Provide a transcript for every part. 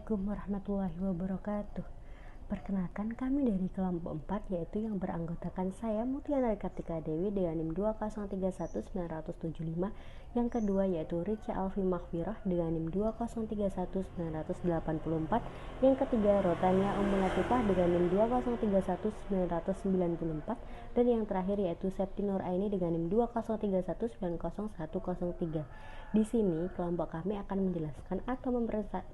Assalamualaikum warahmatullahi wabarakatuh. Perkenalkan, kami dari kelompok 4, yaitu yang beranggotakan saya Mutiara Kartika Dewi dengan NIM 2031975, yang kedua yaitu Richa Alfi Maghfirah dengan NIM 2031984, yang ketiga Rotania Ummul Latifah dengan NIM 2031994, dan yang terakhir yaitu Septi Nur Aini dengan NIM 203190103. Di sini kelompok kami akan menjelaskan atau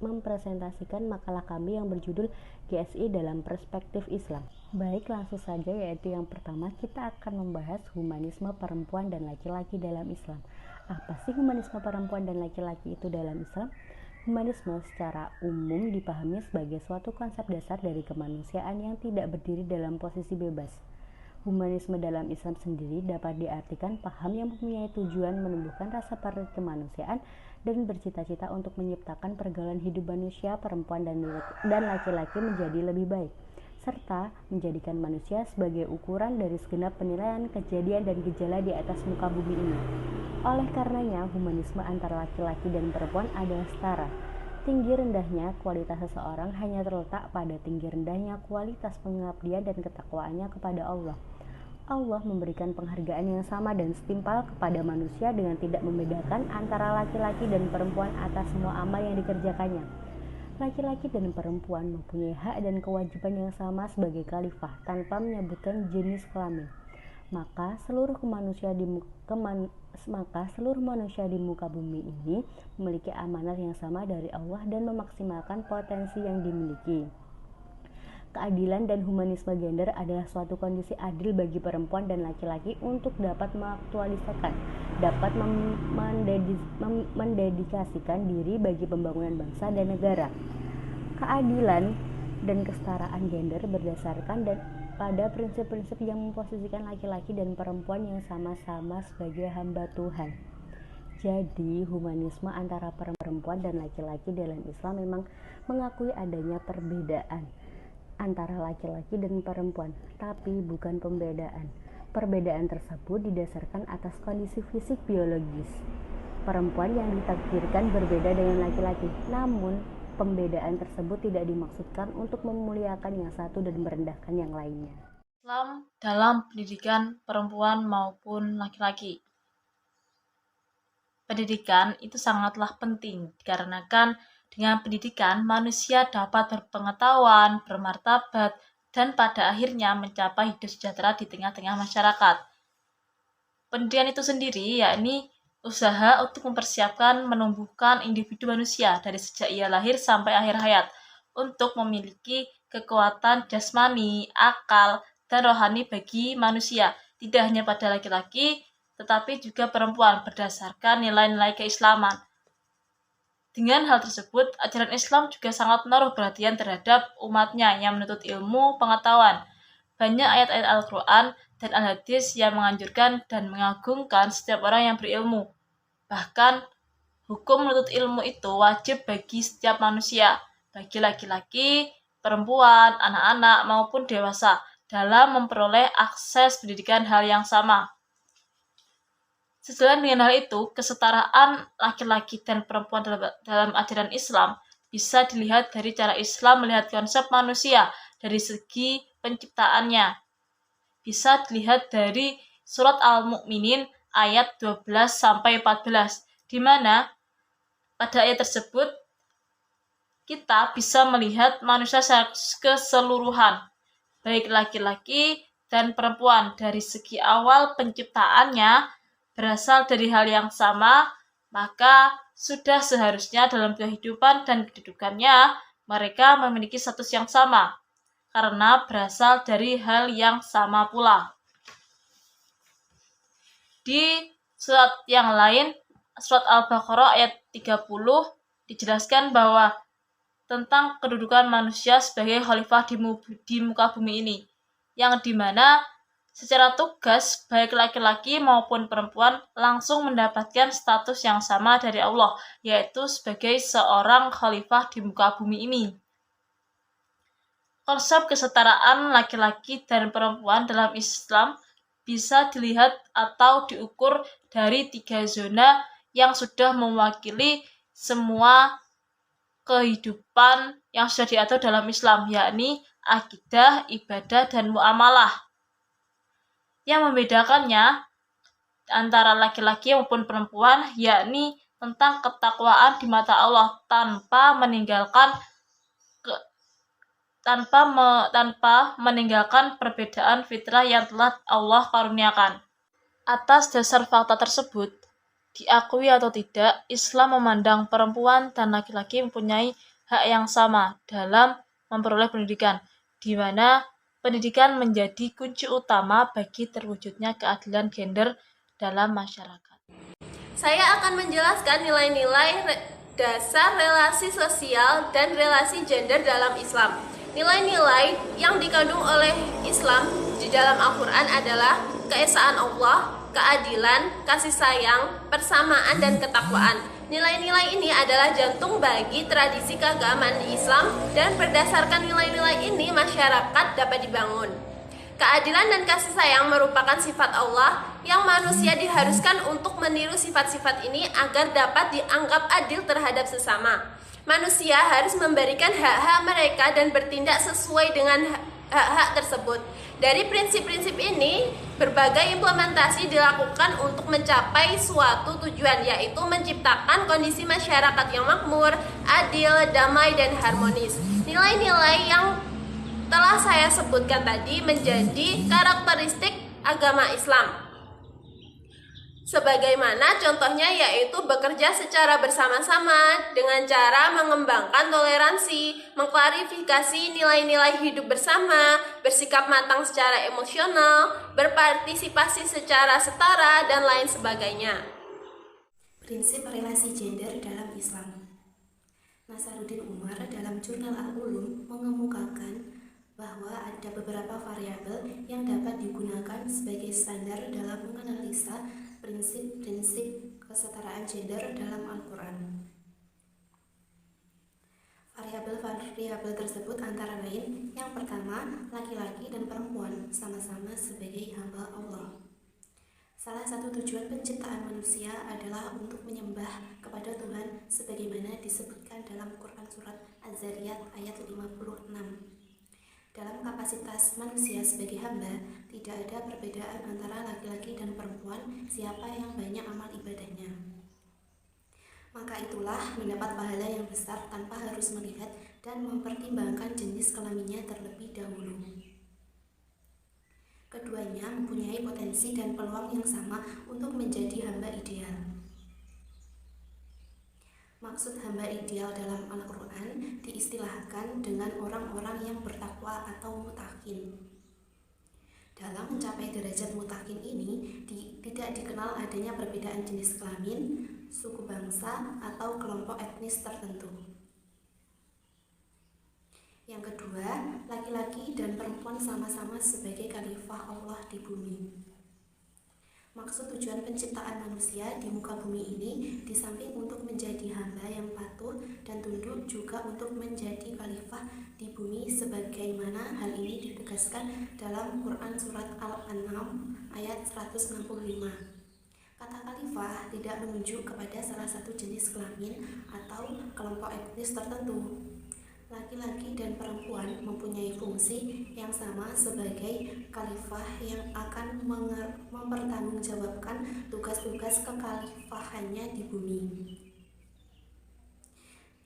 mempresentasikan makalah kami yang berjudul GSI dalam perspektif Islam. Baik, langsung saja, yaitu yang pertama kita akan membahas humanisme perempuan dan laki-laki dalam Islam. Apa sih humanisme perempuan dan laki-laki itu dalam Islam? Humanisme secara umum dipahami sebagai suatu konsep dasar dari kemanusiaan yang tidak berdiri dalam posisi bebas. Humanisme dalam Islam sendiri dapat diartikan paham yang mempunyai tujuan menumbuhkan rasa percaya kemanusiaan dan bercita-cita untuk menciptakan pergaulan hidup manusia, perempuan dan laki-laki menjadi lebih baik, serta menjadikan manusia sebagai ukuran dari segenap penilaian kejadian dan gejala di atas muka bumi ini. Oleh karenanya, humanisme antara laki-laki dan perempuan adalah setara. Tinggi rendahnya kualitas seseorang hanya terletak pada tinggi rendahnya kualitas pengabdian dan ketakwaannya kepada Allah. Allah memberikan penghargaan yang sama dan setimpal kepada manusia dengan tidak membedakan antara laki-laki dan perempuan atas semua amal yang dikerjakannya. Laki-laki dan perempuan mempunyai hak dan kewajiban yang sama sebagai khalifah tanpa menyebutkan jenis kelamin. Maka seluruh manusia di muka bumi ini memiliki amanat yang sama dari Allah dan memaksimalkan potensi yang dimiliki. Keadilan dan humanisme gender adalah suatu kondisi adil bagi perempuan dan laki-laki untuk dapat mengaktualisasikan, dapat mendedikasikan diri bagi pembangunan bangsa dan negara. Keadilan dan kesetaraan gender berdasarkan pada prinsip-prinsip yang memposisikan laki-laki dan perempuan yang sama-sama sebagai hamba Tuhan. Jadi, humanisme antara perempuan dan laki-laki dalam Islam memang mengakui adanya perbedaan antara laki-laki dan perempuan, tapi bukan pembedaan. Perbedaan tersebut didasarkan atas kondisi fisik biologis perempuan yang ditakdirkan berbeda dengan laki-laki. Namun, pembedaan tersebut tidak dimaksudkan untuk memuliakan yang satu dan merendahkan yang lainnya. Islam dalam pendidikan perempuan maupun laki-laki. Pendidikan itu sangatlah penting dikarenakan dengan pendidikan manusia dapat berpengetahuan, bermartabat, dan pada akhirnya mencapai hidup sejahtera di tengah-tengah masyarakat. Pendidikan itu sendiri yakni usaha untuk mempersiapkan menumbuhkan individu manusia dari sejak ia lahir sampai akhir hayat untuk memiliki kekuatan jasmani, akal, dan rohani bagi manusia, tidak hanya pada laki-laki, tetapi juga perempuan berdasarkan nilai-nilai keislaman. Dengan hal tersebut, ajaran Islam juga sangat menaruh perhatian terhadap umatnya yang menuntut ilmu pengetahuan. Banyak ayat-ayat Al-Quran dan Al-Hadis yang menganjurkan dan mengagungkan setiap orang yang berilmu. Bahkan, hukum menuntut ilmu itu wajib bagi setiap manusia, bagi laki-laki, perempuan, anak-anak, maupun dewasa, dalam memperoleh akses pendidikan hal yang sama. Sesuai dengan hal itu, kesetaraan laki-laki dan perempuan dalam ajaran Islam bisa dilihat dari cara Islam melihat konsep manusia dari segi penciptaannya. Bisa dilihat dari surat Al-Mu'minin ayat 12-14, di mana pada ayat tersebut kita bisa melihat manusia secara keseluruhan, baik laki-laki dan perempuan dari segi awal penciptaannya berasal dari hal yang sama, maka sudah seharusnya dalam kehidupan dan kedudukannya mereka memiliki status yang sama, karena berasal dari hal yang sama pula. Di surat yang lain, surat Al-Baqarah ayat 30, dijelaskan bahwa tentang kedudukan manusia sebagai khalifah di muka bumi ini, yang dimana secara tugas, baik laki-laki maupun perempuan langsung mendapatkan status yang sama dari Allah, yaitu sebagai seorang khalifah di muka bumi ini. Konsep kesetaraan laki-laki dan perempuan dalam Islam bisa dilihat atau diukur dari 3 zona yang sudah mewakili semua kehidupan yang sudah diatur dalam Islam, yakni akidah, ibadah, dan muamalah. Yang membedakannya antara laki-laki maupun perempuan yakni tentang ketakwaan di mata Allah tanpa meninggalkan perbedaan fitrah yang telah Allah karuniakan. Atas dasar fakta tersebut, diakui atau tidak, Islam memandang perempuan dan laki-laki mempunyai hak yang sama dalam memperoleh pendidikan, di mana pendidikan menjadi kunci utama bagi terwujudnya keadilan gender dalam masyarakat. Saya akan menjelaskan nilai-nilai dasar relasi sosial dan relasi gender dalam Islam. Nilai-nilai yang dikandung oleh Islam di dalam Al-Quran adalah keesaan Allah, keadilan, kasih sayang, persamaan, dan ketakwaan. Nilai-nilai ini adalah jantung bagi tradisi keagamaan Islam, dan berdasarkan nilai-nilai ini masyarakat dapat dibangun. Keadilan dan kasih sayang merupakan sifat Allah yang manusia diharuskan untuk meniru sifat-sifat ini agar dapat dianggap adil terhadap sesama. Manusia harus memberikan hak-hak mereka dan bertindak sesuai dengan hak-hak tersebut. Dari prinsip-prinsip ini, berbagai implementasi dilakukan untuk mencapai suatu tujuan, yaitu menciptakan kondisi masyarakat yang makmur, adil, damai, dan harmonis. Nilai-nilai yang telah saya sebutkan tadi menjadi karakteristik agama Islam. Sebagaimana contohnya yaitu bekerja secara bersama-sama dengan cara mengembangkan toleransi, mengklarifikasi nilai-nilai hidup bersama, bersikap matang secara emosional, berpartisipasi secara setara, dan lain sebagainya. Prinsip relasi gender dalam Islam. Nasaruddin Umar dalam jurnal Al-Ulum mengemukakan bahwa ada beberapa variabel yang dapat digunakan sebagai standar dalam menganalisa prinsip-prinsip kesetaraan gender dalam Al-Quran. Variabel-variabel tersebut antara lain, yang pertama, laki-laki dan perempuan sama-sama sebagai hamba Allah. Salah satu tujuan penciptaan manusia adalah untuk menyembah kepada Tuhan sebagaimana disebutkan dalam Quran Surat Az-Zariyat ayat 56. Dalam kapasitas manusia sebagai hamba, tidak ada perbedaan antara laki-laki dan perempuan siapa yang banyak amal ibadahnya. Maka itulah mendapat pahala yang besar tanpa harus melihat dan mempertimbangkan jenis kelaminnya terlebih dahulu. Keduanya mempunyai potensi dan peluang yang sama untuk menjadi hamba ideal. Maksud hamba ideal dalam Al-Quran diistilahkan dengan orang-orang yang bertakwa atau mutakin. Dalam mencapai derajat mutakin ini, tidak dikenal adanya perbedaan jenis kelamin, suku bangsa, atau kelompok etnis tertentu. Yang kedua, laki-laki dan perempuan sama-sama sebagai khalifah Allah di bumi. Maksud tujuan penciptaan manusia di muka bumi ini, di samping untuk menjadi hamba yang patuh dan tunduk, juga untuk menjadi khalifah di bumi sebagaimana hal ini ditegaskan dalam Quran Surat Al-An'am ayat 165. Kata khalifah tidak menunjuk kepada salah satu jenis kelamin atau kelompok etnis tertentu. Laki-laki dan perempuan mempunyai fungsi yang sama sebagai khalifah yang akan mempertanggungjawabkan tugas-tugas kekhalifahannya di bumi.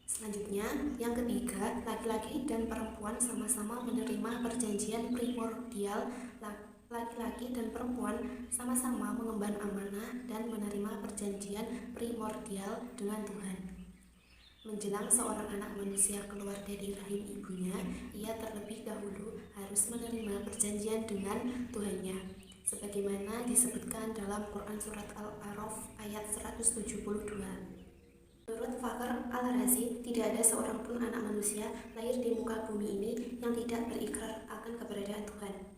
Selanjutnya, yang ketiga, laki-laki dan perempuan sama-sama menerima perjanjian primordial. Laki-laki dan perempuan sama-sama mengemban amanah dan menerima perjanjian primordial dengan Tuhan. Menjelang seorang anak manusia keluar dari rahim ibunya, ia terlebih dahulu harus menerima perjanjian dengan Tuhannya, sebagaimana disebutkan dalam Quran Surat Al-A'raf ayat 172. Menurut Fakhr Al-Razi, tidak ada seorang pun anak manusia lahir di muka bumi ini yang tidak berikrar akan keberadaan Tuhan.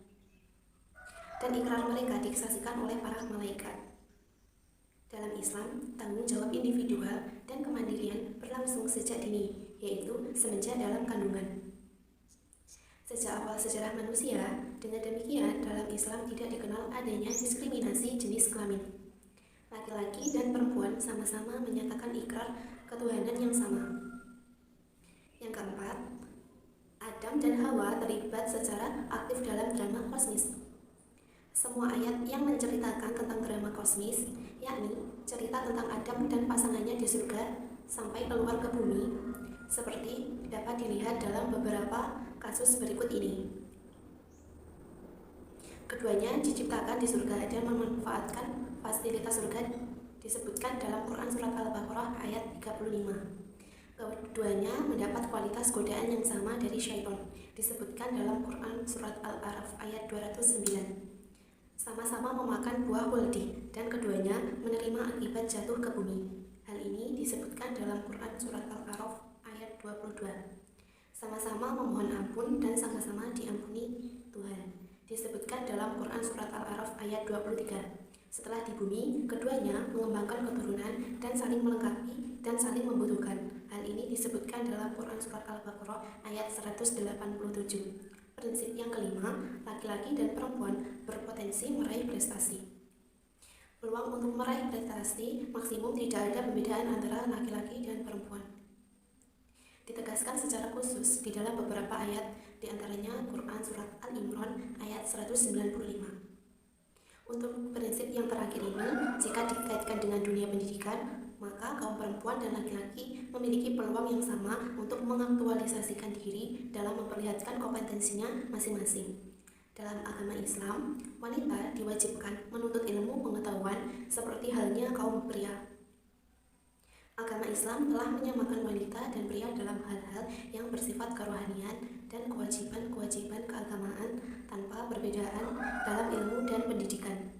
Dan ikrar mereka disaksikan oleh para malaikat. Dalam Islam, tanggung jawab individual dan kemandirian berlangsung sejak dini, yaitu semenjak dalam kandungan. Sejak awal sejarah manusia, dengan demikian dalam Islam tidak dikenal adanya diskriminasi jenis kelamin. Laki-laki dan perempuan sama-sama menyatakan ikrar ketuhanan yang sama. Yang keempat, Adam dan Hawa terlibat secara aktif dalam drama kosmis. Semua ayat yang menceritakan tentang drama kosmis, yakni cerita tentang Adam dan pasangannya di surga sampai keluar ke bumi, seperti dapat dilihat dalam beberapa kasus berikut ini. Keduanya diciptakan di surga dan memanfaatkan fasilitas surga disebutkan dalam Quran Surat Al-Baqarah ayat 35. Keduanya mendapat kualitas godaan yang sama dari syaitan, disebutkan dalam Quran Surat Al-A'raf ayat 209. Sama-sama memakan buah huldi, dan keduanya menerima akibat jatuh ke bumi. Hal ini disebutkan dalam Quran Surat Al-A'raf ayat 22. Sama-sama memohon ampun dan sama-sama diampuni Tuhan, disebutkan dalam Quran Surat Al-A'raf ayat 23. Setelah di bumi, keduanya mengembangkan keturunan dan saling melengkapi dan saling membutuhkan. Hal ini disebutkan dalam Quran Surat Al-Baqarah ayat 187. Prinsip yang kelima, laki-laki dan perempuan berpotensi meraih prestasi. Peluang untuk meraih prestasi maksimum tidak ada perbedaan antara laki-laki dan perempuan. Ditegaskan secara khusus di dalam beberapa ayat, diantaranya Quran Surat Al-Imran ayat 195. Untuk prinsip yang terakhir ini, jika dikaitkan dengan dunia pendidikan, maka kaum perempuan dan laki-laki memiliki peluang yang sama untuk mengaktualisasikan diri dalam memperlihatkan kompetensinya masing-masing. Dalam agama Islam, wanita diwajibkan menuntut ilmu pengetahuan seperti halnya kaum pria. Agama Islam telah menyamakan wanita dan pria dalam hal-hal yang bersifat kerohanian dan kewajiban-kewajiban keagamaan tanpa perbedaan dalam ilmu dan pendidikan.